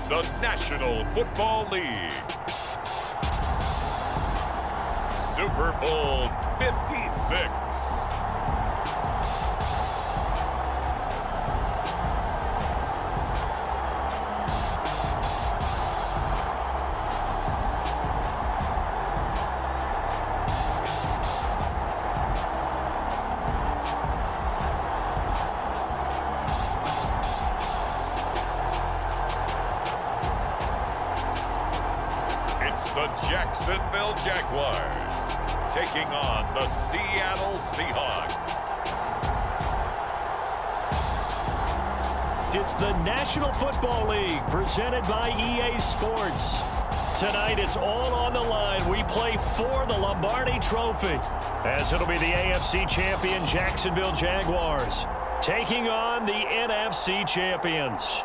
the National Football League. Super Bowl 56. The Jacksonville Jaguars taking on the Seattle Seahawks. It's the National Football League presented by EA Sports. Tonight it's all on the line. We play for the Lombardi Trophy, as it'll be the AFC champion Jacksonville Jaguars taking on the NFC champions.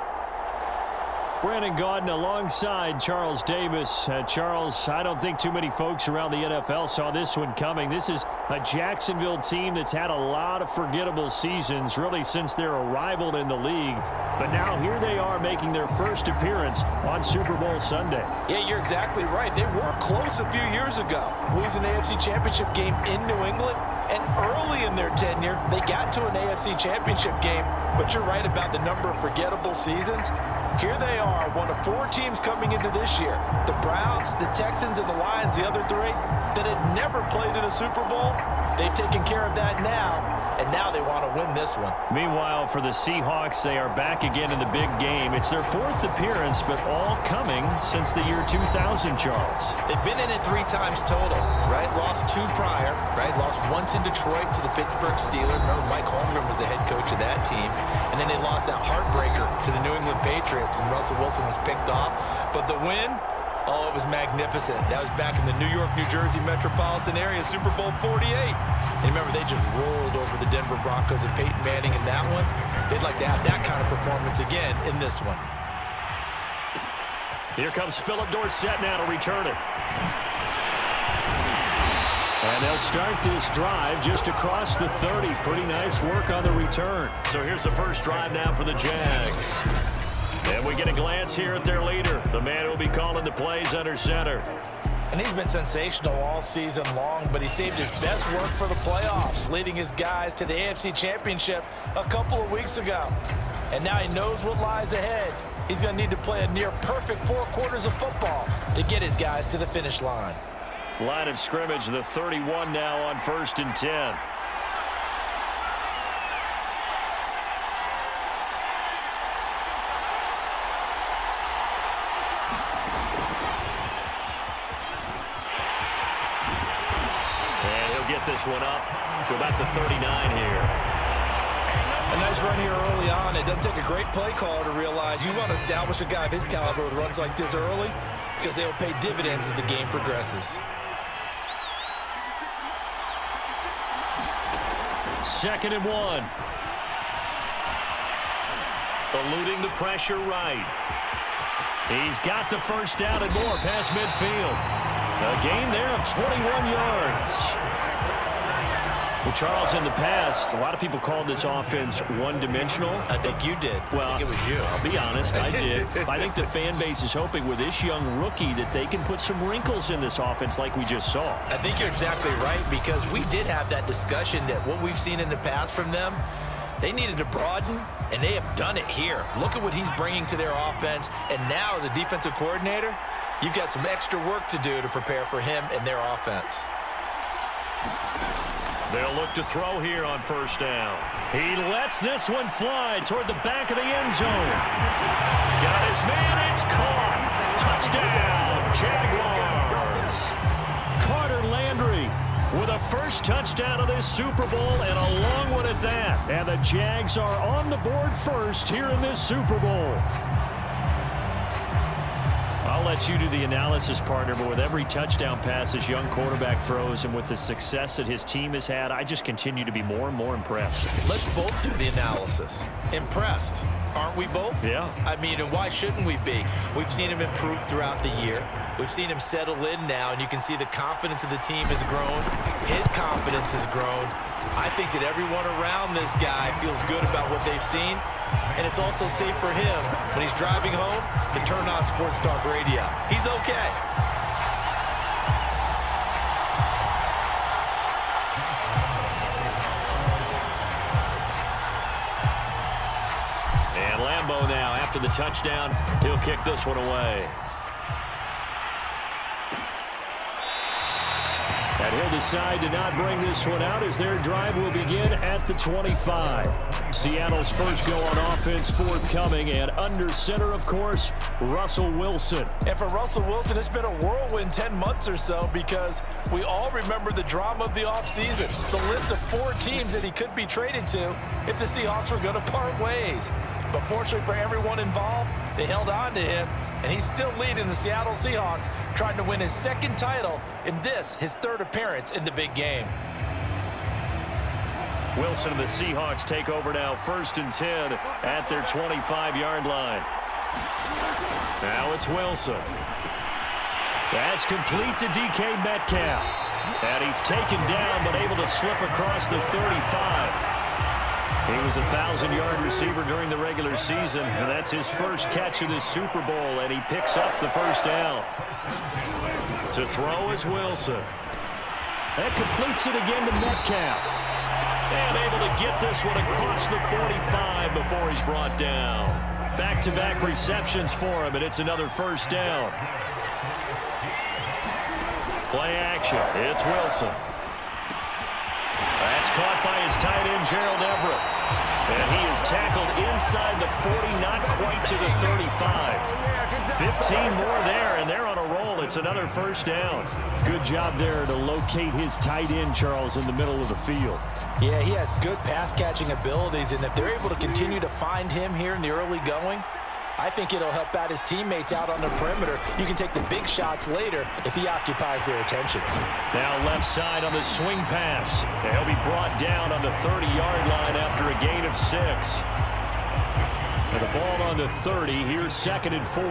Brandon Gaudin alongside Charles Davis. Charles, I don't think too many folks around the NFL saw this one coming. This is a Jacksonville team that's had a lot of forgettable seasons, really since their arrival in the league. But now here they are making their first appearance on Super Bowl Sunday. Yeah, you're exactly right. They were close a few years ago, losing an AFC Championship game in New England. And early in their tenure, they got to an AFC Championship game. But you're right about the number of forgettable seasons. Here they are, one of 4 teams coming into this year. The Browns, the Texans, and the Lions, the other 3, that had never played in a Super Bowl. They've taken care of that now, and now they want to win this one. Meanwhile, for the Seahawks, they are back again in the big game. It's their 4th appearance, but all coming since the year 2000, Charles. They've been in it 3 times total, right? Lost 2 prior, right? Lost once in Detroit to the Pittsburgh Steelers. Remember, Mike Holmgren was the head coach of that team. And then they lost that heartbreaker to the New England Patriots when Russell Wilson was picked off. But the win, oh, it was magnificent. That was back in the New York, New Jersey metropolitan area, Super Bowl 48. And remember, they just rolled over the Denver Broncos and Peyton Manning in that one. They'd like to have that kind of performance again in this one. Here comes Philip Dorsett now to return it. And they'll start this drive just across the 30. Pretty nice work on the return. So here's the first drive now for the Jags. And we get a glance here at their leader, the man who will be calling the plays under center. And he's been sensational all season long, but he saved his best work for the playoffs, leading his guys to the AFC Championship a couple of weeks ago. And now he knows what lies ahead. He's going to need to play a near-perfect 4 quarters of football to get his guys to the finish line. Line of scrimmage, the 31 now on 1st and 10. Get this one up to about the 39 here. A nice run here early on. It doesn't take a great play caller to realize you want to establish a guy of his caliber with runs like this early because they'll pay dividends as the game progresses. 2nd and 1. Eluding the pressure right. He's got the first down and more past midfield. A gain there of 21 yards. Well, Charles, in the past, a lot of people called this offense one-dimensional. I think you did. Well, I think it was you. I'll be honest, I did. I think the fan base is hoping with this young rookie that they can put some wrinkles in this offense like we just saw. I think you're exactly right because we did have that discussion that what we've seen in the past from them, they needed to broaden, and they have done it here. Look at what he's bringing to their offense, and now as a defensive coordinator, you've got some extra work to do to prepare for him and their offense. They'll look to throw here on 1st down. He lets this one fly toward the back of the end zone. Got his man, it's caught. Touchdown, Jaguars. Carter Landry with a first touchdown of this Super Bowl and a long one at that. And the Jags are on the board first here in this Super Bowl. I'll let you do the analysis, partner, but with every touchdown pass this young quarterback throws and with the success that his team has had, I just continue to be more and more impressed. Let's both do the analysis. Impressed, aren't we both? Yeah. I mean, and why shouldn't we be? We've seen him improve throughout the year. We've seen him settle in now, and you can see the confidence of the team has grown. His confidence has grown. I think that everyone around this guy feels good about what they've seen, And it's also safe for him when he's driving home to turn on Sports Talk Radio. He's okay. And Lambeau now, after the touchdown, he'll kick this one away. And he'll decide to not bring this one out as their drive will begin at the 25. Seattle's first go on offense forthcoming, and under center, of course, Russell Wilson. And for Russell Wilson, it's been a whirlwind 10 months or so because we all remember the drama of the offseason. The list of 4 teams that he could be traded to if the Seahawks were going to part ways. But fortunately for everyone involved, they held on to him, and he's still leading the Seattle Seahawks, trying to win his 2nd title in this, his 3rd appearance in the big game. Wilson and the Seahawks take over now, 1st and 10 at their 25-yard line. Now it's Wilson. That's complete to DK Metcalf. And he's taken down, but able to slip across the 35. He was a 1,000-yard receiver during the regular season, and that's his first catch of this Super Bowl, and he picks up the 1st down. To throw is Wilson. That completes it again to Metcalf. And able to get this one across the 45 before he's brought down. Back-to-back receptions for him, and it's another 1st down. Play action. It's Wilson. That's caught by his tight end, Gerald Everett. And he is tackled inside the 40, not quite to the 35. 15 more there, and they're on a roll. It's another 1st down. Good job there to locate his tight end, Charles, in the middle of the field. Yeah, he has good pass-catching abilities, and if they're able to continue to find him here in the early going, I think it'll help out his teammates out on the perimeter. You can take the big shots later if he occupies their attention. Now left side on the swing pass. And he'll be brought down on the 30-yard line after a gain of 6. And the ball on the 30. Here's 2nd and 4.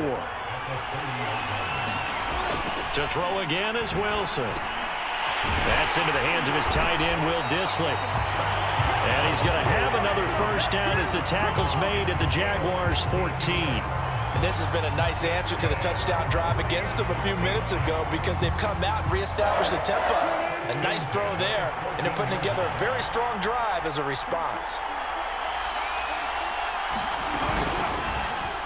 To throw again is Wilson. That's into the hands of his tight end, Will Dissly. And he's going to have another 1st down as the tackle's made at the Jaguars' 14. And this has been a nice answer to the touchdown drive against them a few minutes ago because they've come out and reestablished the tempo. A nice throw there, and they're putting together a very strong drive as a response.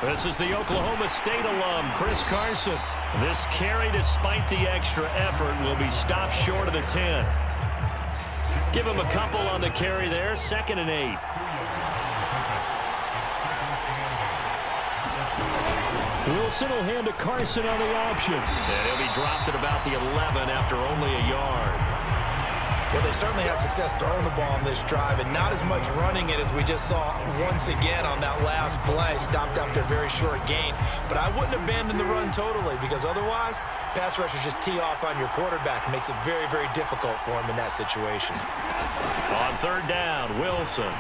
This is the Oklahoma State alum, Chris Carson. This carry, despite the extra effort, will be stopped short of the 10. Give him a couple on the carry there, 2nd and 8. Wilson will hand to Carson on the option. And he'll be dropped at about the 11 after only a yard. Well, they certainly had success throwing the ball on this drive and not as much running it as we just saw once again on that last play. Stopped after a very short gain. But I wouldn't abandon the run totally because otherwise, pass rushers just tee off on your quarterback. It makes it very, very difficult for him in that situation. On 3rd down, Wilson.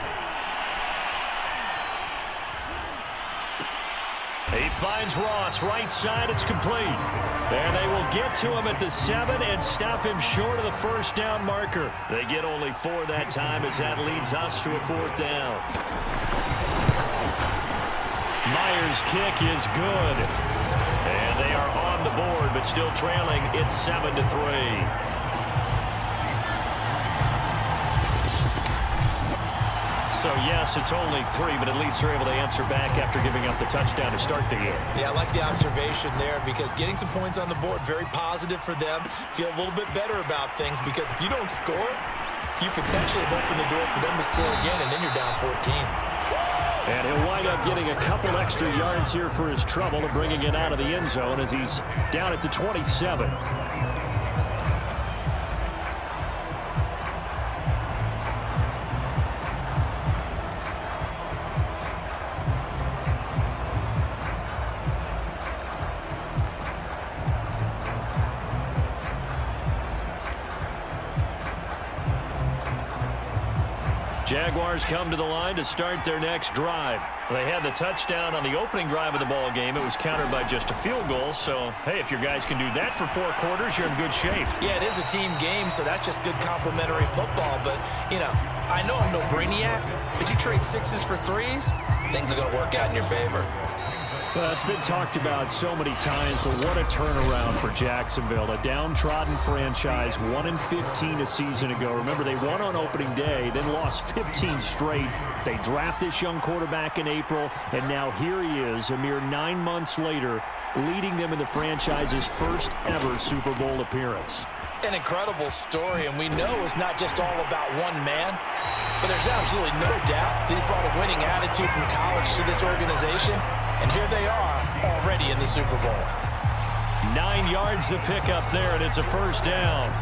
He finds Ross, right side, it's complete. And they will get to him at the 7 and stop him short of the 1st down marker. They get only 4 that time as that leads us to a 4th down. Myers' kick is good. And they are on the board, but still trailing. It's 7-3. So, yes, it's only 3, but at least they're able to answer back after giving up the touchdown to start the game. Yeah, I like the observation there because getting some points on the board, very positive for them. Feel a little bit better about things because if you don't score, you potentially have opened the door for them to score again, and then you're down 14. And he'll wind up getting a couple extra yards here for his trouble of bringing it out of the end zone as he's down at the 27. Jaguars come to the line to start their next drive. They had the touchdown on the opening drive of the ball game. It was countered by just a field goal. So, hey, if your guys can do that for 4 quarters, you're in good shape. Yeah, it is a team game, so that's just good complimentary football. But, you know, I know I'm no brainiac, but you trade 6s for 3s, things are going to work out in your favor. Well, it's been talked about so many times, but what a turnaround for Jacksonville. A downtrodden franchise, 1-15 a season ago. Remember, they won on opening day, then lost 15 straight. They draft this young quarterback in April, and now here he is, a mere 9 months later, leading them in the franchise's first ever Super Bowl appearance. An incredible story, and we know it's not just all about one man, but there's absolutely no doubt that he brought a winning attitude from college to this organization. And here they are, already in the Super Bowl. 9 yards to pick up there, and it's a first down.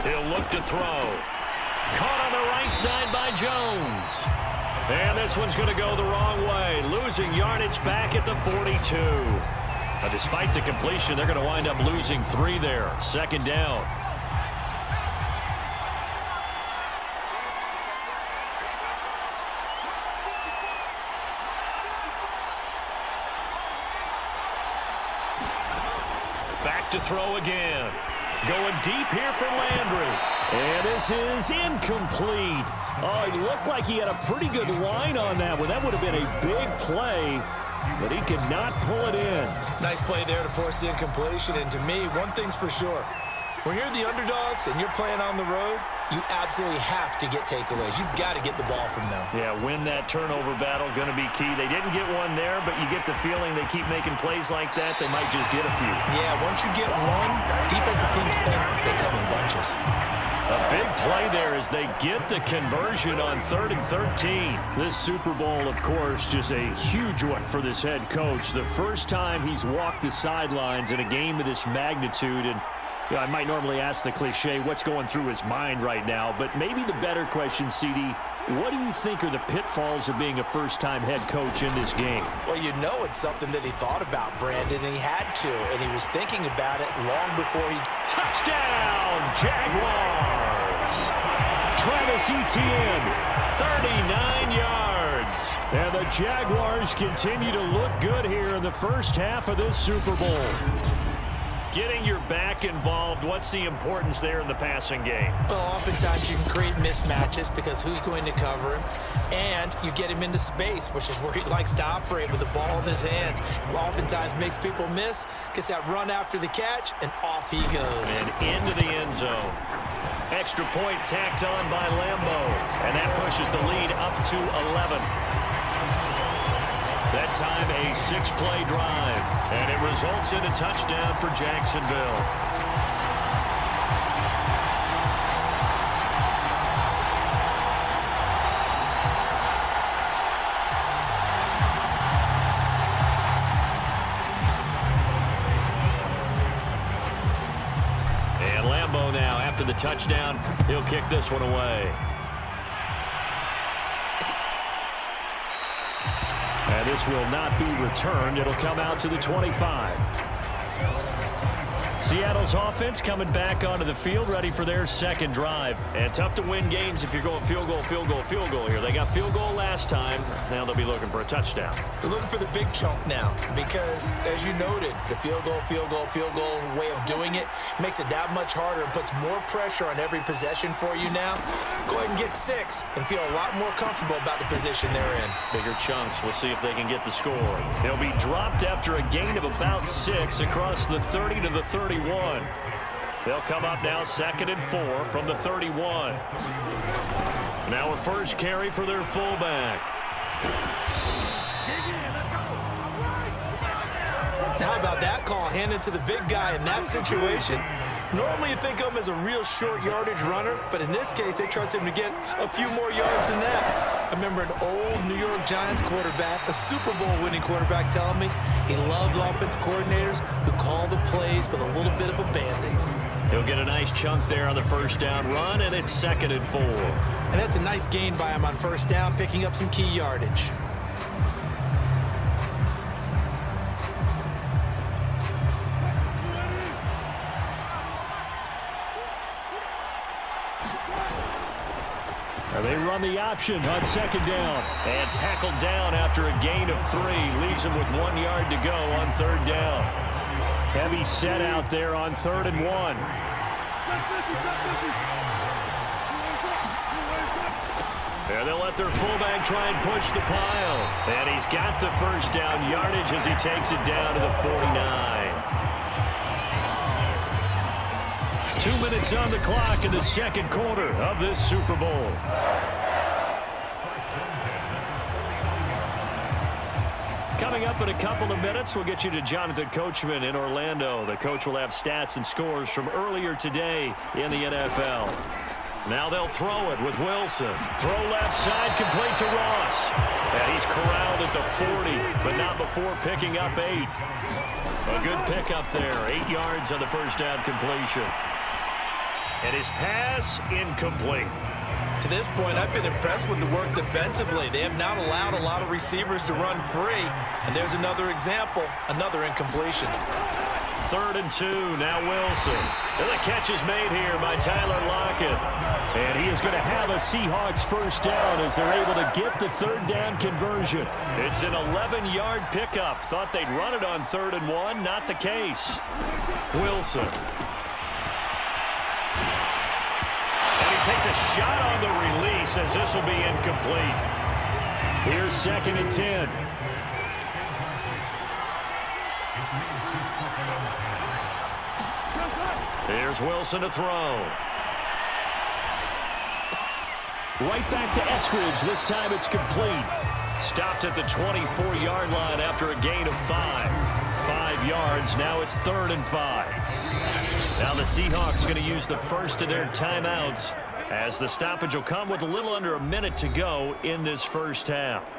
He'll look to throw. Caught on the right side by Jones. And this one's going to go the wrong way. Losing yardage back at the 42. But despite the completion, they're going to wind up losing 3 there. Second down. Back to throw again. Going deep here for Landry. And this is incomplete. Oh, it looked like he had a pretty good line on that one. That would have been a big play, but he could not pull it in. Nice play there to force the incompletion. And to me, one thing's for sure. When you're the underdogs and you're playing on the road, you absolutely have to get takeaways. You've got to get the ball from them. Yeah, win that turnover battle, going to be key. They didn't get one there, but you get the feeling they keep making plays like that, they might just get a few. Yeah, once you get one, defensive teams think they come in bunches. A big play there as they get the conversion on 3rd and 13. This Super Bowl, of course, just a huge one for this head coach. The first time he's walked the sidelines in a game of this magnitude, and you know, I might normally ask the cliche, what's going through his mind right now? But maybe the better question, CD, what do you think are the pitfalls of being a first-time head coach in this game? Well, you know it's something that he thought about, Brandon, and he had to, and he was thinking about it long before he... Touchdown, Jaguars! Travis Etienne, 39 yards. And the Jaguars continue to look good here in the first half of this Super Bowl. Getting your back involved, what's the importance there in the passing game? Well, oftentimes you can create mismatches because who's going to cover him, and you get him into space, which is where he likes to operate with the ball in his hands. Oftentimes makes people miss, gets that run after the catch, and off he goes. And into the end zone. Extra point tacked on by Lambo, and that pushes the lead up to 11. That time a 6-play drive, and it results in a touchdown for Jacksonville. And Lambo now, after the touchdown, he'll kick this one away. And this will not be returned. It'll come out to the 25. Seattle's offense coming back onto the field, ready for their second drive. And tough to win games if you're going field goal, field goal, field goal here. They got field goal last time. Now they'll be looking for a touchdown. They're looking for the big chunk now because, as you noted, the field goal way of doing it makes it that much harder and puts more pressure on every possession for you now. Go ahead and get 6 and feel a lot more comfortable about the position they're in. Bigger chunks. We'll see if they can get the score. They'll be dropped after a gain of about 6 across the 30 to the 31. They'll come up now 2nd and 4 from the 31. Now a first carry for their fullback. How about that call handed to the big guy in that situation? Normally you think of him as a real short yardage runner, but in this case they trust him to get a few more yards than that. I remember an old New York Giants quarterback, a Super Bowl winning quarterback, telling me he loves offensive coordinators who call the plays with a little bit of abandon. He'll get a nice chunk there on the first down run, and it's 2nd and 4. And that's a nice gain by him on first down, picking up some key yardage. They run the option on second down. And tackled down after a gain of 3. Leaves him with 1 yard to go on third down. Heavy set out there on 3rd and 1. And they'll let their fullback try and push the pile. And he's got the first down yardage as he takes it down to the 49. 2 minutes on the clock in the second quarter of this Super Bowl. Coming up in a couple of minutes, we'll get you to Jonathan Coachman in Orlando. The coach will have stats and scores from earlier today in the NFL. Now they'll throw it with Wilson. Throw left side, complete to Ross. And he's corralled at the 40, but not before picking up 8. A good pickup there. 8 yards on the first down completion. And his pass incomplete. To this point, I've been impressed with the work defensively. They have not allowed a lot of receivers to run free. And there's another example, another incompletion. 3rd and 2, now Wilson. And the catch is made here by Tyler Lockett. And he is going to have a Seahawks first down as they're able to get the 3rd down conversion. It's an 11-yard pickup. Thought they'd run it on 3rd and 1. Not the case. Wilson. And he takes a shot on the release as this will be incomplete. Here's 2nd and 10. Here's Wilson to throw. Right back to Eskridge. This time it's complete. Stopped at the 24-yard line after a gain of 5. 5 yards. Now it's 3rd and 5. Now the Seahawks going to use the first of their timeouts as the stoppage will come with a little under a minute to go in this first half.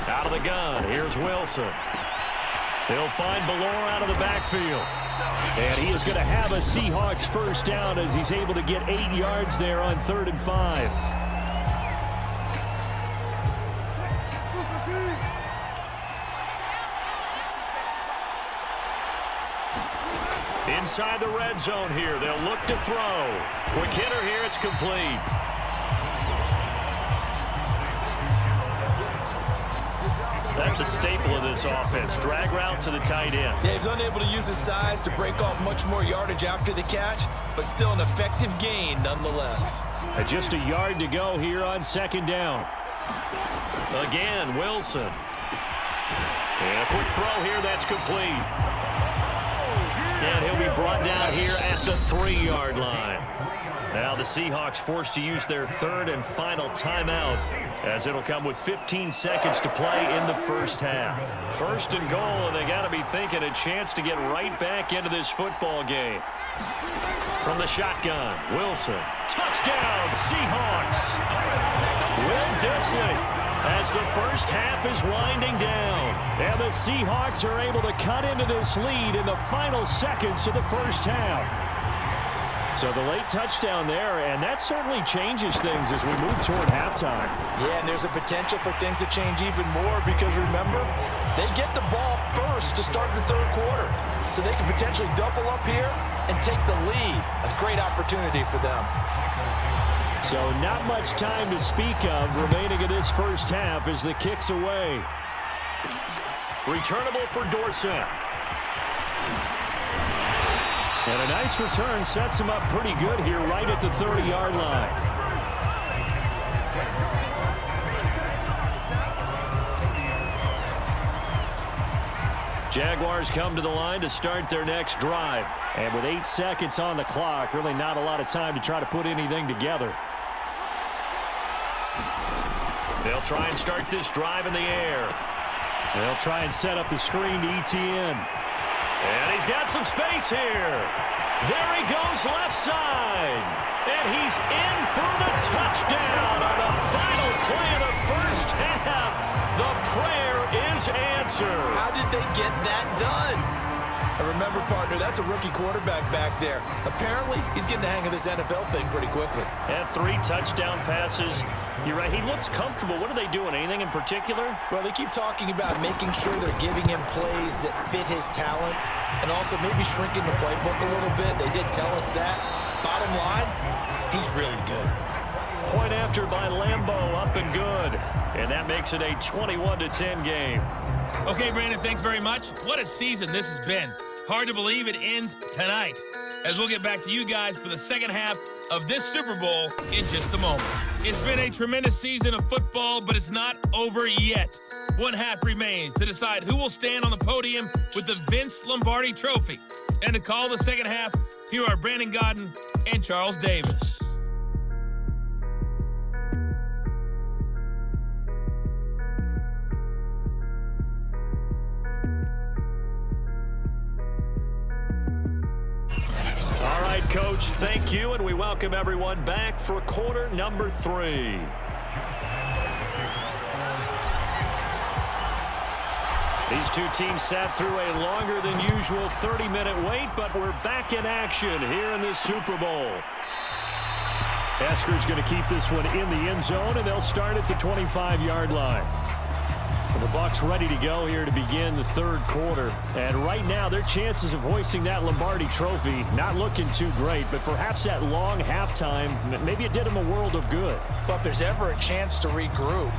Out of the gun, here's Wilson. He'll find Ballore out of the backfield. And he is going to have a Seahawks first down as he's able to get 8 yards there on 3rd and 5. Inside the red zone here, they'll look to throw. Quick hitter here, it's complete. That's a staple of this offense. Drag route to the tight end. Yeah, he's unable to use his size to break off much more yardage after the catch, but still an effective gain nonetheless. And just a yard to go here on 2nd down. Again, Wilson. And a quick throw here, that's complete. And he'll be brought down here at the 3-yard line. Now the Seahawks forced to use their 3rd and final timeout as it'll come with 15 seconds to play in the first half. 1st and goal, and they got to be thinking a chance to get right back into this football game. From the shotgun, Wilson. Touchdown, Seahawks! Will Dissly as the first half is winding down. And the Seahawks are able to cut into this lead in the final seconds of the first half. So the late touchdown there, and that certainly changes things as we move toward halftime. Yeah, and there's a potential for things to change even more because, remember, they get the ball first to start the 3rd quarter. So they can potentially double up here and take the lead. A great opportunity for them. So not much time to speak of remaining in this first half as the kick's away. Returnable for Dorsett. And a nice return sets him up pretty good here right at the 30-yard line. Jaguars come to the line to start their next drive. And with 8 seconds on the clock, really not a lot of time to try to put anything together. They'll try and start this drive in the air. They'll try and set up the screen to ETN. And he's got some space here. There he goes left side. And he's in for the touchdown on the final play of the first half. The prayer is answered. How did they get that done? And remember, partner, that's a rookie quarterback back there. Apparently, he's getting the hang of this NFL thing pretty quickly. And 3 touchdown passes. You're right, he looks comfortable. What are they doing? Anything in particular? Well, they keep talking about making sure they're giving him plays that fit his talents and also maybe shrinking the playbook a little bit. They did tell us that. Bottom line, he's really good. Point after by Lambeau, up and good. And that makes it a 21-10 game. Okay, Brandon, thanks very much. What a season this has been. Hard to believe it ends tonight, as we'll get back to you guys for the second half of this Super Bowl in just a moment. It's been a tremendous season of football, but it's not over yet. One half remains to decide who will stand on the podium with the Vince Lombardi Trophy. And to call the second half, here are Brandon Godden and Charles Davis. All right, Coach, thank you, and we welcome everyone back for quarter number 3. These two teams sat through a longer than usual 30-minute wait, but we're back in action here in this Super Bowl. Eskridge going to keep this one in the end zone, and they'll start at the 25-yard line. The Bucs ready to go here to begin the third quarter. And right now, their chances of hoisting that Lombardi Trophy not looking too great, but perhaps that long halftime, maybe it did them a world of good. Well, if there's ever a chance to regroup,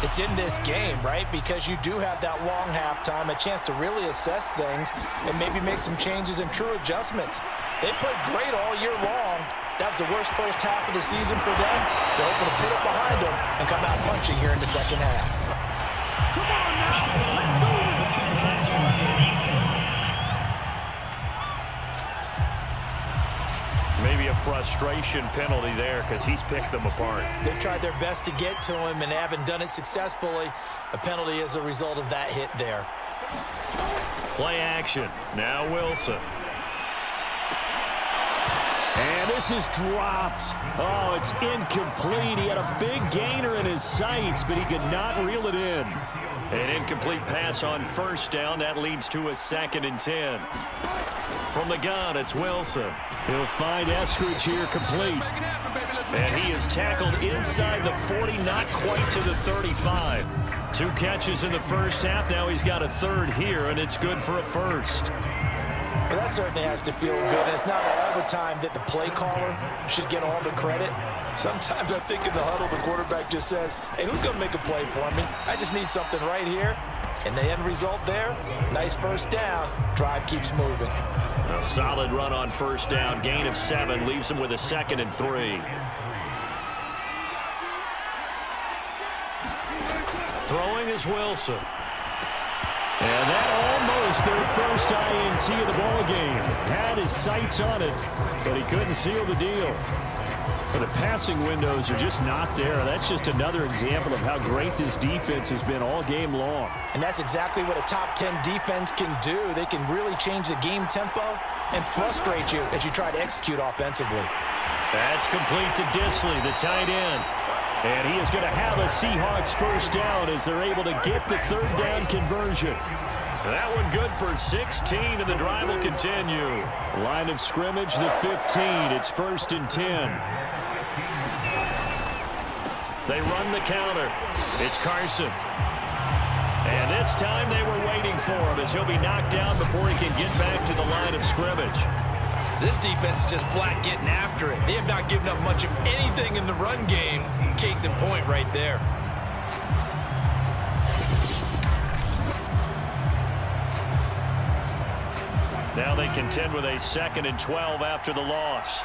it's in this game, right? Because you do have that long halftime, a chance to really assess things and maybe make some changes and true adjustments. They played great all year long. That was the worst first half of the season for them. They're hoping to put it behind them and come out punching here in the second half. Come on now, let's go. Maybe a frustration penalty there because he's picked them apart. They've tried their best to get to him and haven't done it successfully. A penalty as a result of that hit there. Play action. Now Wilson. And this is dropped. Oh, it's incomplete. He had a big gainer in his sights, but he could not reel it in. An incomplete pass on first down. That leads to a 2nd and 10. From the gun, it's Wilson. He'll find Eskridge here complete. And he is tackled inside the 40, not quite to the 35. 2 catches in the first half. Now he's got a third here, and it's good for a first. Well, that certainly has to feel good. And it's not all the time that the play caller should get all the credit. Sometimes I think in the huddle, the quarterback just says, hey, who's going to make a play for me? I just need something right here. And the end result there, nice first down. Drive keeps moving. A solid run on first down. Gain of 7 leaves him with a 2nd and 3. Throwing is Wilson. And that almost their first INT of the ballgame. Had his sights on it, but he couldn't seal the deal. But the passing windows are just not there. That's just another example of how great this defense has been all game long. And that's exactly what a top 10 defense can do. They can really change the game tempo and frustrate you as you try to execute offensively. That's complete to Disley, the tight end. And he is going to have a Seahawks first down as they're able to get the third down conversion. That one good for 16, and the drive will continue. Line of scrimmage, the 15. It's 1st and 10. They run the counter. It's Carson. And this time they were waiting for him as he'll be knocked down before he can get back to the line of scrimmage. This defense is just flat getting after it. They have not given up much of anything in the run game. Case in point right there. Now they contend with a 2nd and 12 after the loss.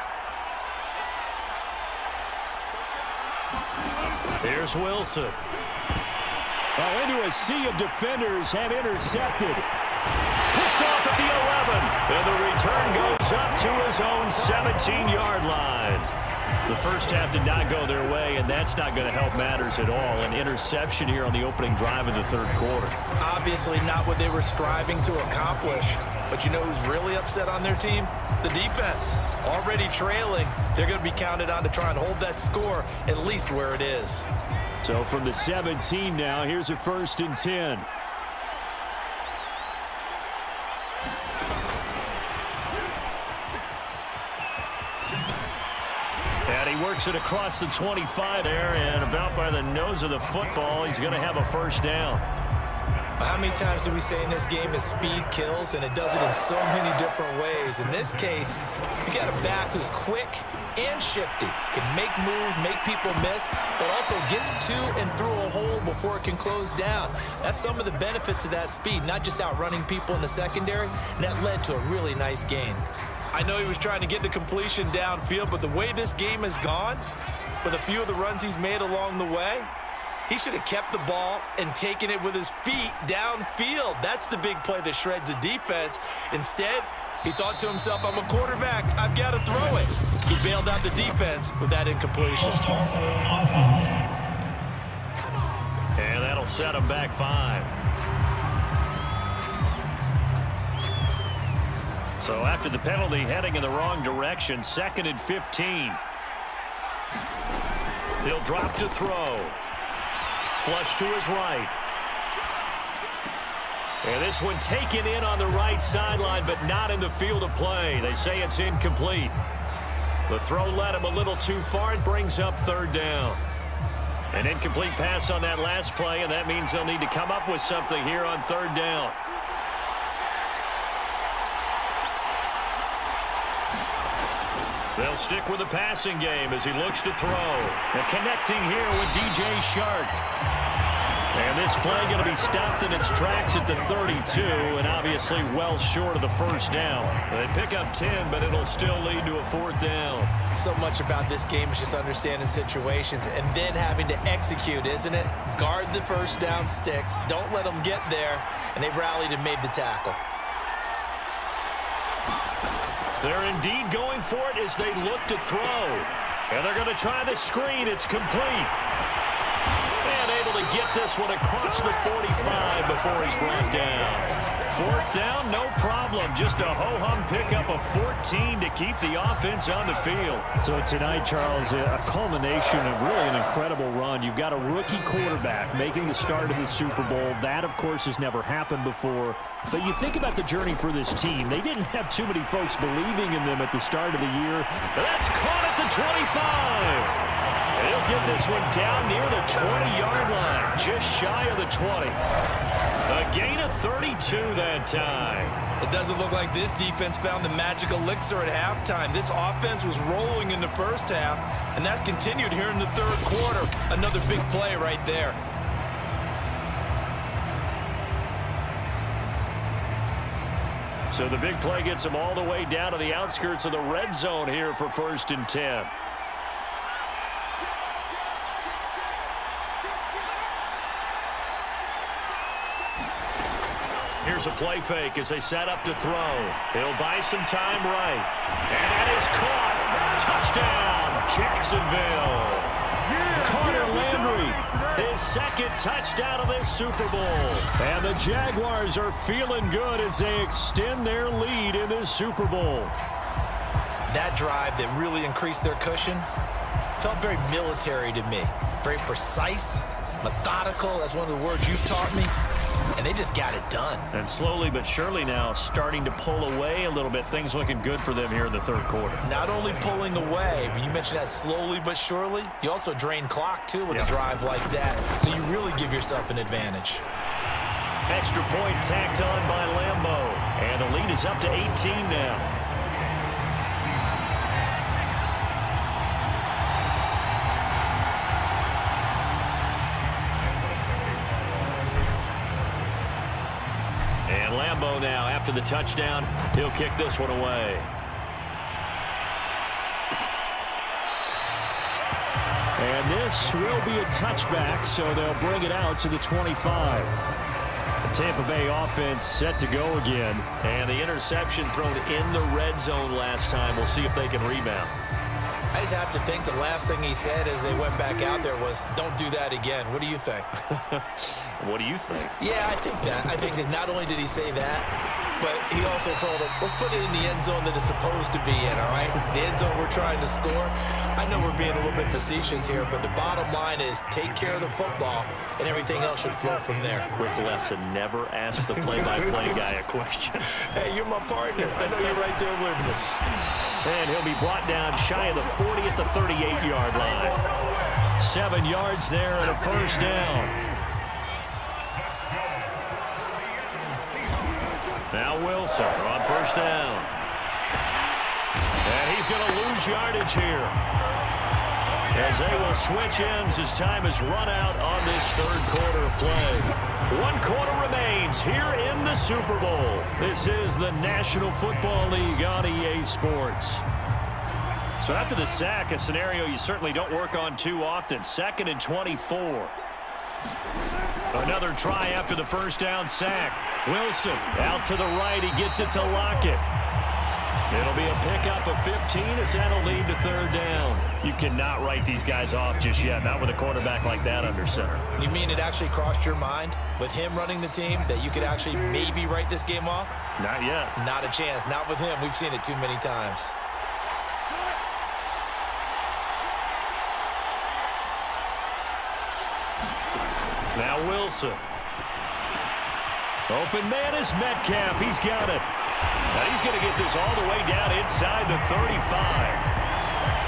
Here's Wilson. Oh, into a sea of defenders and intercepted. Picked off at the 11. And the return goes up to his own 17-yard line. The first half did not go their way, and that's not going to help matters at all. An interception here on the opening drive of the third quarter. Obviously not what they were striving to accomplish. But you know who's really upset on their team? The defense. Already trailing. They're going to be counted on to try and hold that score at least where it is. So from the 17 now, here's a 1st and 10. works it across the 25 there, and about by the nose of the football, he's going to have a first down. How many times do we say in this game is speed kills, and it does it in so many different ways. In this case, you got a back who's quick and shifty, can make moves, make people miss, but also gets to and through a hole before it can close down. That's some of the benefits of that speed, not just outrunning people in the secondary, and that led to a really nice gain. I know he was trying to get the completion downfield, but the way this game has gone, with a few of the runs he's made along the way, he should have kept the ball and taken it with his feet downfield. That's the big play that shreds a defense. Instead, he thought to himself, I'm a quarterback, I've got to throw it. He bailed out the defense with that incompletion. And that'll set him back 5. So after the penalty, heading in the wrong direction, 2nd and 15. He'll drop to throw. Flush to his right. And this one taken in on the right sideline, but not in the field of play. They say it's incomplete. The throw led him a little too far. It brings up 3rd down. An incomplete pass on that last play, and that means they'll need to come up with something here on 3rd down. They'll stick with the passing game as he looks to throw. And connecting here with DJ Shark. And this play going to be stopped in its tracks at the 32, and obviously well short of the first down. They pick up 10, but it'll still lead to a 4th down. So much about this game is just understanding situations and then having to execute, isn't it? Guard the first down sticks. Don't let them get there. And they rallied and made the tackle. They're indeed going for it as they look to throw. And they're going to try the screen. It's complete. And able to get this one across the 45 before he's brought down. 4th down, no problem. Just a ho-hum pickup of 14 to keep the offense on the field. So tonight, Charles, a culmination of really an incredible run. You've got a rookie quarterback making the start of the Super Bowl. That, of course, has never happened before. But you think about the journey for this team. They didn't have too many folks believing in them at the start of the year. That's caught at the 25. He'll get this one down near the 20-yard line, just shy of the 20. A gain of 32 that time. It doesn't look like this defense found the magic elixir at halftime. This offense was rolling in the first half, and that's continued here in the 3rd quarter. Another big play right there. So the big play gets them all the way down to the outskirts of the red zone here for 1st and 10. Here's a play fake as they set up to throw. He'll buy some time right. And that is caught. Touchdown, Jacksonville. Carter Landry, his 2nd touchdown of this Super Bowl. And the Jaguars are feeling good as they extend their lead in this Super Bowl. That drive that really increased their cushion felt very military to me. Very precise, methodical. That's one of the words you've taught me. And they just got it done. And slowly but surely now starting to pull away a little bit. Things looking good for them here in the 3rd quarter. Not only pulling away, but you mentioned that slowly but surely. You also drain clock, too, with a drive like that. So you really give yourself an advantage. Extra point tacked on by Lambeau. And the lead is up to 18 now. Lambeau now, after the touchdown, he'll kick this one away. And this will be a touchback, so they'll bring it out to the 25. The Tampa Bay offense set to go again. And the interception thrown in the red zone last time. We'll see if they can rebound. I just have to think the last thing he said as they went back out there was, don't do that again. What do you think? What do you think? Yeah, I think that. I think that not only did he say that, but he also told him, let's put it in the end zone that it's supposed to be in, all right? The end zone we're trying to score. I know we're being a little bit facetious here, but the bottom line is take care of the football, and everything else should flow from there. Quick lesson, never ask the play-by-play guy a question. Hey, you're my partner. I know you're right there with me. And he'll be brought down shy of the 40 at the 38-yard line. 7 yards there and a first down. Now Wilson on first down. And he's going to lose yardage here, as they will switch ends as time is run out on this third quarter play. 1 quarter remains here in the Super Bowl. This is the National Football League on EA Sports. So after the sack, a scenario you certainly don't work on too often. 2nd and 24. Another try after the first down sack. Wilson out to the right. He gets it to Lockett. It'll be a pickup of 15 as that'll lead to third down. You cannot write these guys off just yet, not with a quarterback like that under center. You mean it actually crossed your mind with him running the team that you could actually maybe write this game off? Not yet. Not a chance. Not with him. We've seen it too many times. Now Wilson. Open man is Metcalf. He's got it. Now he's going to get this all the way down inside the 35.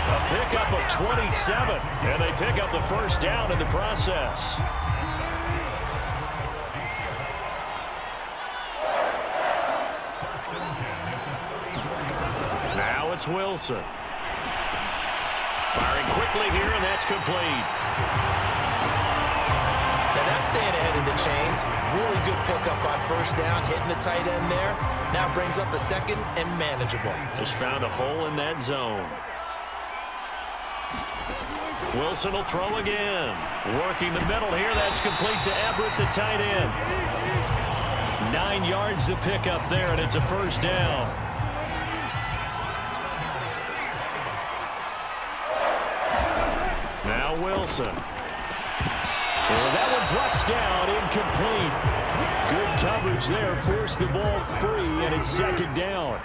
A pickup of 27. And they pick up the first down in the process. Now it's Wilson. Firing quickly here, and that's complete. That's staying ahead of the chains. Really good pickup on first down, hitting the tight end there. Now brings up a second and manageable. Just found a hole in that zone. Wilson will throw again. Working the middle here. That's complete to Everett, the tight end. 9 yards to pick up there, and it's a first down. Now Wilson. Well, that one drops down, incomplete. Good coverage there, forced the ball free, and it's second down.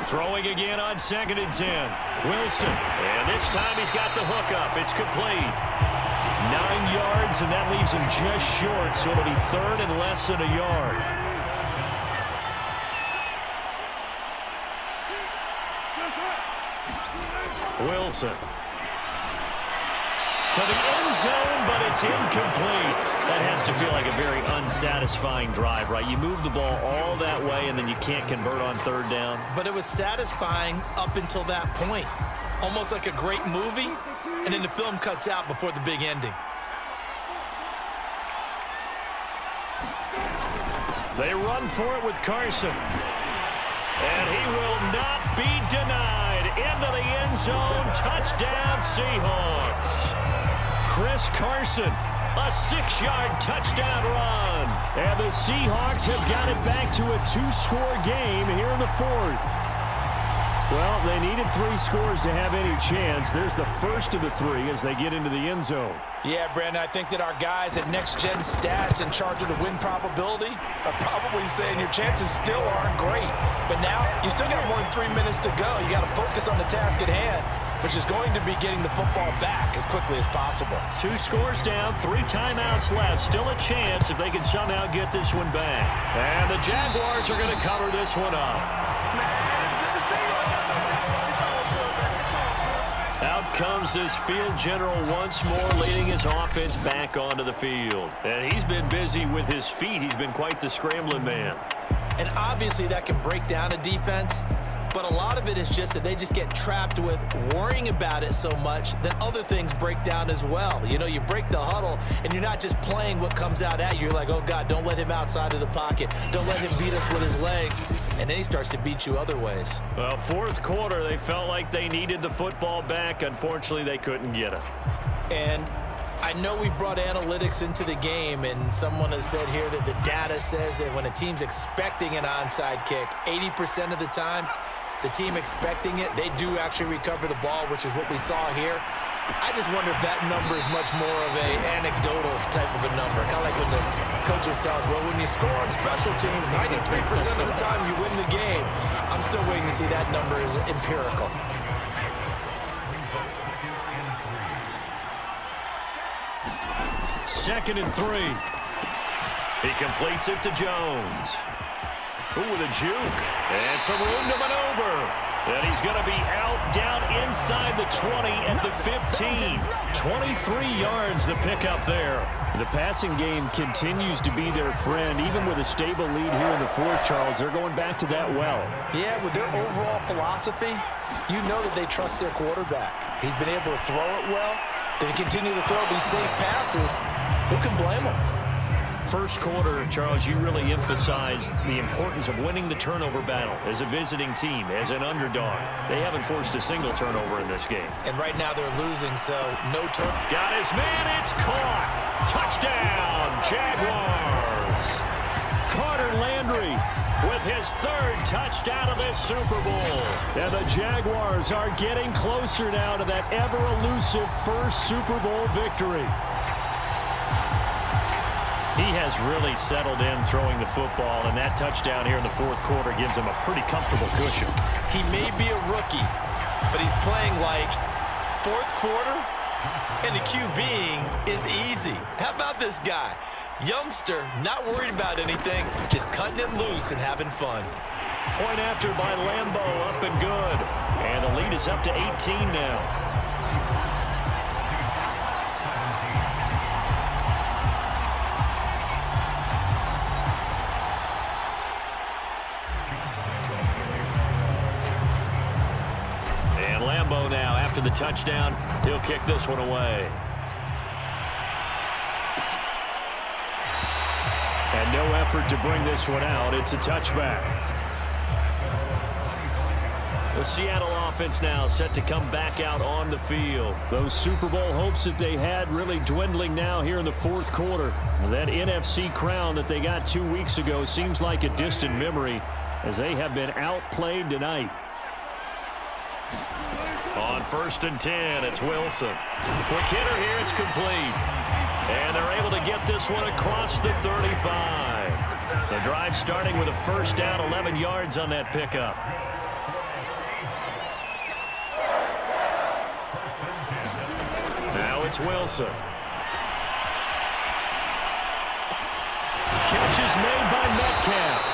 Throwing again on 2nd and 10. Wilson, and this time he's got the hook up. It's complete. 9 yards, and that leaves him just short, so it'll be third and less than a yard. Wilson. To the end zone, but it's incomplete. That has to feel like a very unsatisfying drive, right? You move the ball all that way, and then you can't convert on third down. But it was satisfying up until that point. Almost like a great movie, and then the film cuts out before the big ending. They run for it with Carson. And he will not be denied. Into the end zone. Touchdown, Seahawks. Chris Carson, a 6-yard touchdown run. And the Seahawks have got it back to a 2-score game here in the 4th. Well, they needed 3 scores to have any chance. There's the first of the 3 as they get into the end zone. Yeah, Brandon, I think that our guys at Next Gen Stats in charge of the win probability are probably saying your chances still aren't great. But now you still got more than 3 minutes to go. You got to focus on the task at hand, which is going to be getting the football back as quickly as possible. 2 scores down, 3 timeouts left. Still a chance if they can somehow get this one back. And the Jaguars are going to cover this one up. Out comes this field general once more, leading his offense back onto the field. And he's been busy with his feet. He's been quite the scrambling man. And obviously that can break down a defense, but a lot of it is just that they just get trapped with worrying about it so much that other things break down as well. You know, you break the huddle, and you're not just playing what comes out at you. You're like, oh, God, don't let him outside of the pocket. Don't let him beat us with his legs. And then he starts to beat you other ways. Well, 4th quarter, they felt like they needed the football back. Unfortunately, they couldn't get it. And I know we brought analytics into the game, and someone has said here that the data says that when a team's expecting an onside kick, 80% of the time, the team expecting it, they do actually recover the ball, which is what we saw here. I just wonder if that number is much more of an anecdotal type of a number. Kind of like when the Coaches tell us, well, when you score on special teams, 93% of the time you win the game. I'm still waiting to see that number is empirical. Second and 3. He completes it to Jones. Ooh, with a juke. And some room to maneuver. And he's going to be out down inside the 20 at the 15. 23 yards the pickup there. The passing game continues to be their friend. Even with a stable lead here in the fourth, Charles, they're going back to that well. Yeah, with their overall philosophy, you know that they trust their quarterback. He's been able to throw it well. They continue to throw these safe passes. Who can blame them? First quarter, Charles, you really emphasized the importance of winning the turnover battle as a visiting team, as an underdog. They haven't forced a single turnover in this game. And right now they're losing, so no turnover. Got his man, it's caught. Touchdown, Jaguars. Carter Landry with his third touchdown of this Super Bowl. And the Jaguars are getting closer now to that ever-elusive first Super Bowl victory. He has really settled in throwing the football, and that touchdown here in the fourth quarter gives him a pretty comfortable cushion. He may be a rookie, but he's playing like fourth quarter, and the QBing is easy. How about this guy? Youngster, not worried about anything, just cutting it loose and having fun. Point after by Lambo, up and good. And the lead is up to 18 now. Now, after the touchdown, he'll kick this one away. And no effort to bring this one out. It's a touchback. The Seattle offense now set to come back out on the field. Those Super Bowl hopes that they had really dwindling now here in the fourth quarter. That NFC crown that they got 2 weeks ago seems like a distant memory as they have been outplayed tonight. On 1st and 10, it's Wilson. Quick hitter here, it's complete. And they're able to get this one across the 35. The drive starting with a first down, 11 yards on that pickup. Now it's Wilson. Catch is made by Metcalf.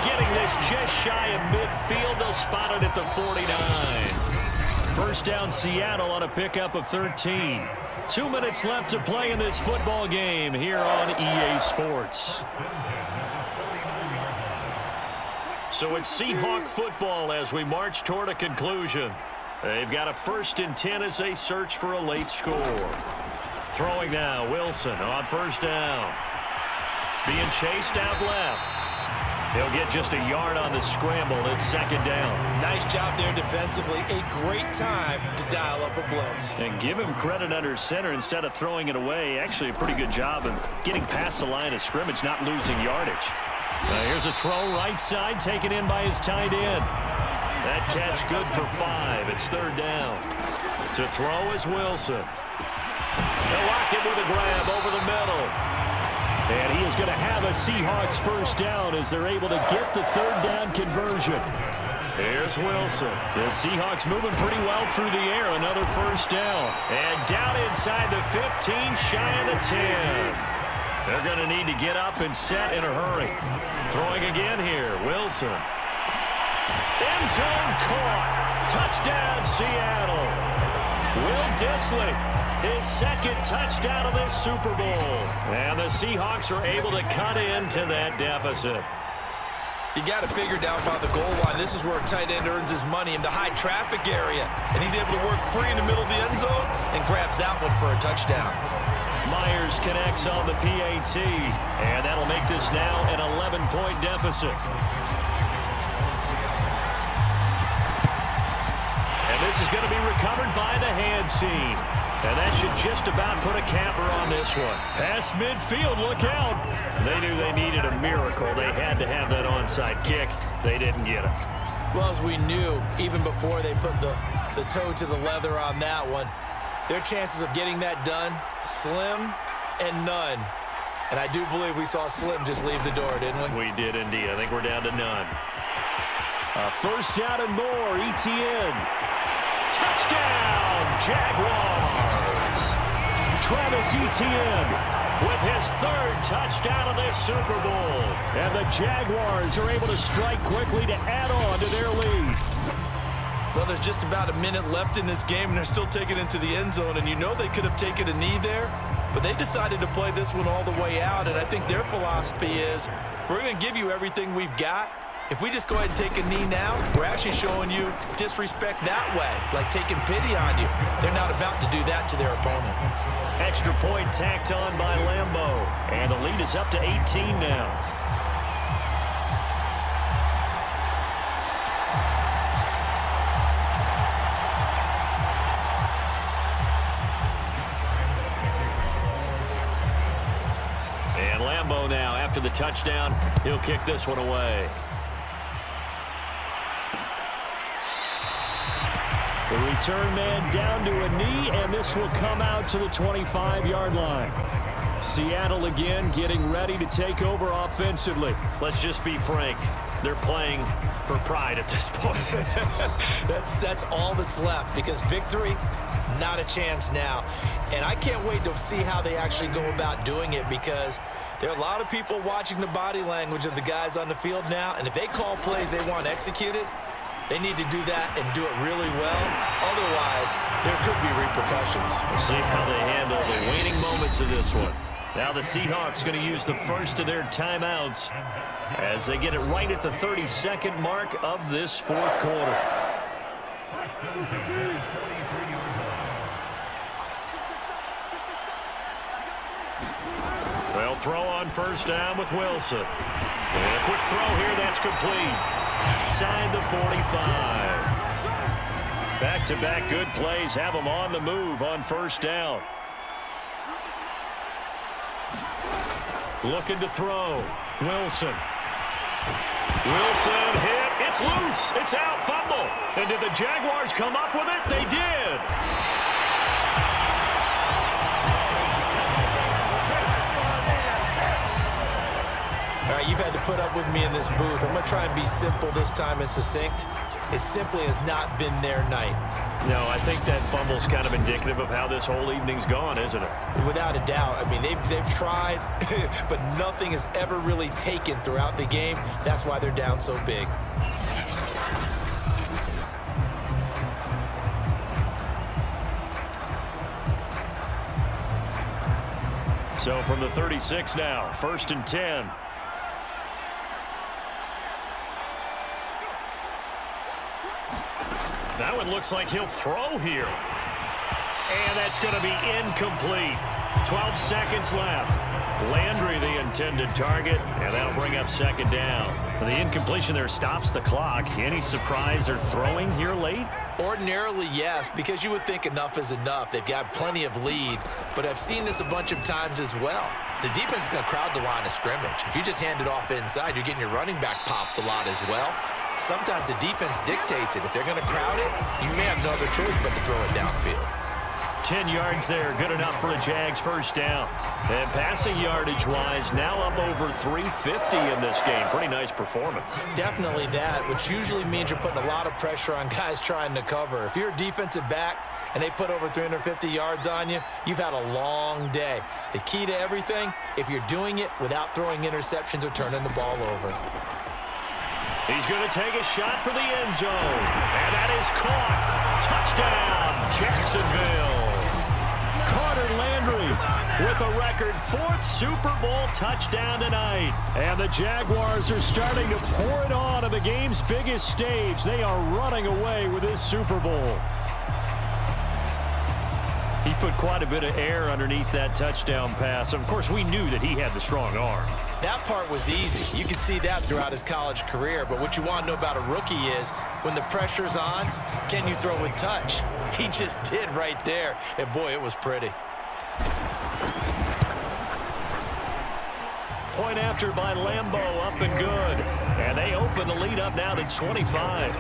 Getting this just shy of midfield. They'll spot it at the 49. First down Seattle on a pickup of 13. 2 minutes left to play in this football game here on EA Sports. So it's Seahawk football as we march toward a conclusion. They've got a 1st and 10 as they search for a late score. Throwing now, Wilson on 1st down. Being chased out left. He'll get just a yard on the scramble. It's 2nd down. Nice job there defensively. A great time to dial up a blitz. And give him credit under center instead of throwing it away. Actually a pretty good job of getting past the line of scrimmage, not losing yardage. Here's a throw right side taken in by his tight end. That catch good for 5. It's 3rd down. To throw is Wilson. They'll lock it with a grab over the middle. And he is going to have a Seahawks first down as they're able to get the 3rd down conversion. Here's Wilson. The Seahawks moving pretty well through the air. Another first down. And down inside the 15, shy of the 10. They're going to need to get up and set in a hurry. Throwing again here, Wilson. End zone caught. Touchdown, Seattle. Will Dissly. His 2nd touchdown of this Super Bowl. And the Seahawks are able to cut into that deficit. You got to figure down by the goal line. This is where a tight end earns his money in the high traffic area. And he's able to work free in the middle of the end zone and grabs that one for a touchdown. Myers connects on the PAT. And that'll make this now an 11-point deficit. And this is going to be recovered by the hands team. And that should just about put a capper on this one. Past midfield, look out. They knew they needed a miracle. They had to have that onside kick. They didn't get it. Well, as we knew, even before they put the toe to the leather on that one, their chances of getting that done, slim and none. And I do believe we saw Slim just leave the door, didn't we? We did indeed. I think we're down to none. First down and more. ETN. Touchdown, Jaguars. Travis Etienne with his third touchdown of this Super Bowl. And the Jaguars are able to strike quickly to add on to their lead. Well, there's just about a minute left in this game, and they're still taking it into the end zone. And you know they could have taken a knee there, but they decided to play this one all the way out. And I think their philosophy is, we're going to give you everything we've got. If we just go ahead and take a knee now, we're actually showing you disrespect that way, like taking pity on you. They're not about to do that to their opponent. Extra point tacked on by Lambeau. And the lead is up to 18 now. And Lambeau now, after the touchdown, he'll kick this one away. The return man down to a knee, and this will come out to the 25-yard line. Seattle again getting ready to take over offensively. Let's just be frank. They're playing for pride at this point. That's all that's left, because victory, not a chance now. And I can't wait to see how they actually go about doing it, because there are a lot of people watching the body language of the guys on the field now, and if they call plays they want executed, they need to do that and do it really well. Otherwise, there could be repercussions. We'll see how they handle the waning moments of this one. Now the Seahawks going to use the first of their timeouts as they get it right at the 32nd mark of this fourth quarter. Well, throw on first down with Wilson. And a quick throw here, that's complete. Inside the 45. Back-to-back good plays have them on the move on first down. Looking to throw. Wilson. Wilson hit. It's loose. It's out. Fumble. And did the Jaguars come up with it? They did. All right, you've had to put up with me in this booth. I'm going to try and be simple this time and succinct. It simply has not been their night. No, I think that fumble's kind of indicative of how this whole evening's gone, isn't it? Without a doubt. I mean, they've tried, but nothing has ever really taken throughout the game. That's why they're down so big. So from the 36 now, 1st and 10. That one looks like he'll throw here. And that's going to be incomplete. 12 seconds left. Landry, the intended target, and that'll bring up second down. The incompletion there stops the clock. Any surprise they're throwing here late? Ordinarily, yes, because you would think enough is enough. They've got plenty of lead, but I've seen this a bunch of times as well. The defense is going to crowd the line of scrimmage. If you just hand it off inside, you're getting your running back popped a lot as well. Sometimes the defense dictates it. If they're going to crowd it, you may have no other choice but to throw it downfield. 10 yards there, good enough for the Jags first down. And passing yardage-wise, now up over 350 in this game. Pretty nice performance. Definitely that, which usually means you're putting a lot of pressure on guys trying to cover. If you're a defensive back and they put over 350 yards on you, you've had a long day. The key to everything, if you're doing it without throwing interceptions or turning the ball over. He's going to take a shot for the end zone. And that is caught. Touchdown, Jacksonville. Carter Landry with a record 4th Super Bowl touchdown tonight. And the Jaguars are starting to pour it on the game's biggest stage. They are running away with this Super Bowl. He put quite a bit of air underneath that touchdown pass. Of course, we knew that he had the strong arm. That part was easy. You could see that throughout his college career. But what you want to know about a rookie is when the pressure's on, can you throw with touch? He just did right there. And, boy, it was pretty. Point after by Lambeau, up and good. And they open the lead up now to 25.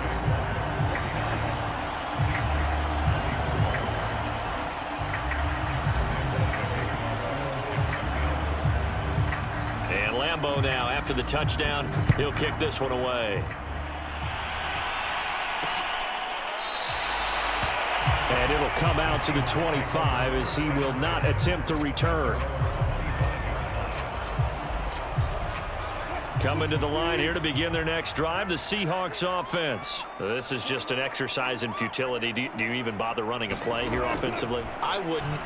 Lambeau now. After the touchdown, he'll kick this one away. And it'll come out to the 25 as he will not attempt to return. Coming to the line here to begin their next drive, the Seahawks offense. This is just an exercise in futility. Do you even bother running a play here offensively? I wouldn't,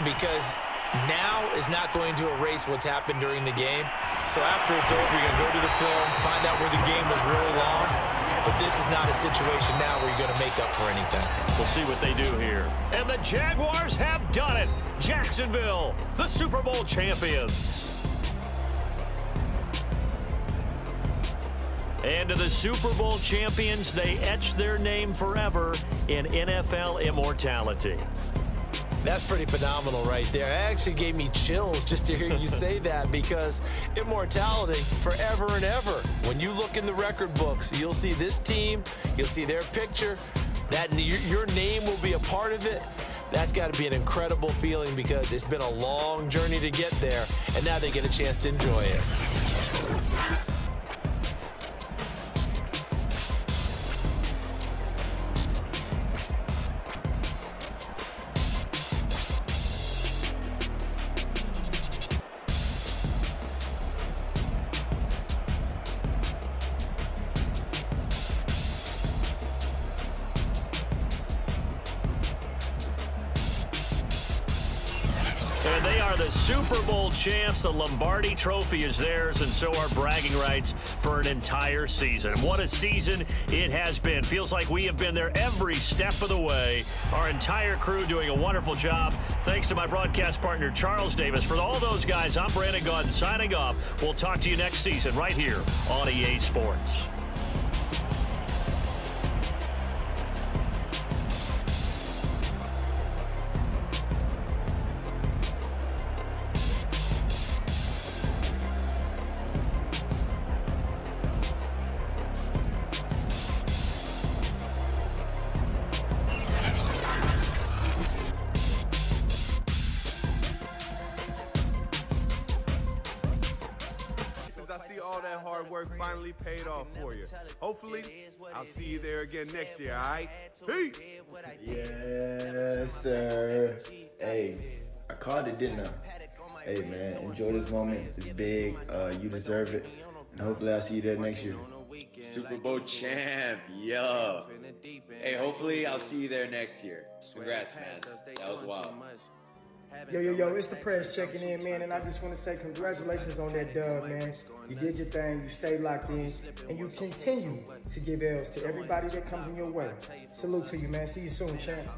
because now is not going to erase what's happened during the game. So after it's over, you're going to go to the film, find out where the game was really lost. But this is not a situation now where you're going to make up for anything. We'll see what they do here. And the Jaguars have done it. Jacksonville, the Super Bowl champions. And to the Super Bowl champions, they etch their name forever in NFL immortality. That's pretty phenomenal right there. It actually gave me chills just to hear you say that, because immortality forever and ever. When you look in the record books, you'll see this team, you'll see their picture, that your name will be a part of it. That's got to be an incredible feeling, because it's been a long journey to get there, and now they get a chance to enjoy it. And they are the Super Bowl champs. The Lombardi Trophy is theirs, and so are bragging rights for an entire season. What a season it has been. Feels like we have been there every step of the way. Our entire crew doing a wonderful job. Thanks to my broadcast partner, Charles Davis. For all those guys, I'm Brandon Gaudin signing off. We'll talk to you next season right here on EA Sports. I see all that hard work finally paid off for you. Hopefully, I'll see you there again next year, all right? Peace! Yes, sir. Hey, I called it, didn't I? Hey, man, enjoy this moment. It's big. You deserve it. And hopefully I'll see you there next year. Super Bowl champ, yo. Hey, hopefully I'll see you there next year. Congrats, man. That was wild. Yo, it's the press checking in, man, and I just want to say congratulations on that dub, man. You did your thing, you stayed locked in, and you continue to give L's to everybody that comes in your way. Salute to you, man. See you soon, champ.